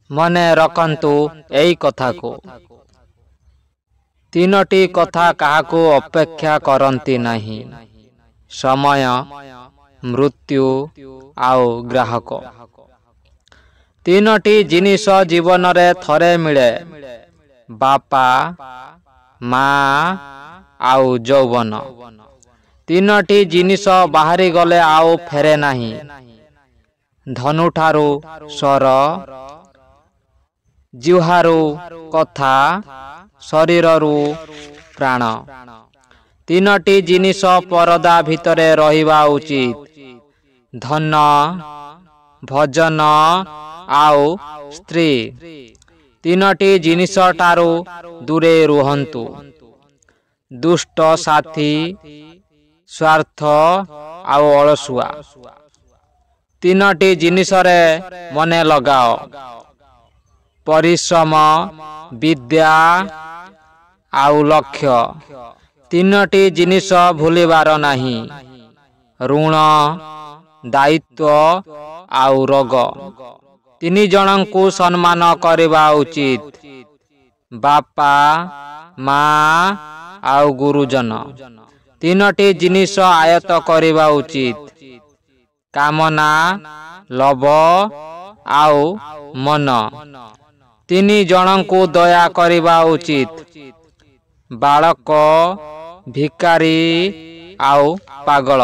मने रखन्तु एई कथा को। तीनोटी कथा काहाको अपेक्षा करंती नहीं, समय, मृत्यु आउ ग्राहक। तीनोटी जिनिस जीवन रे थरे मिले, बापा माँ आउ जौवन। तीनोटी जिनिस बाहरी गले आउ फेरे नहीं, धनुठारू स्वर, जिह्वारू कथा, शरीररू प्राण। तीनोटी जिनिस परदा भितरे रहिबा उचित, धन, भजन आउ स्त्री। तीनोटी जिनिस टारू दूरे रुहन्तु, दुष्ट साथी, स्वार्थ आउ अलसुआ। तीनोटी जिनिस रे मने लगाओ, परिश्रम, विद्या आउ लक्ष्य। तीनोटी जिनिस भूलिबार नहीं, ऋण, दायित्व आउ रोग। तीनी जनंकु सम्मान करिबा उचित, बापा माँ आउ गुरुजन। तीनोटी जिनिस आयत करिबा उचित, कामना, लोभ आउ मन। तीनी जनंकु दया करिबा उचित, बालक, भिकारी आउ पागल।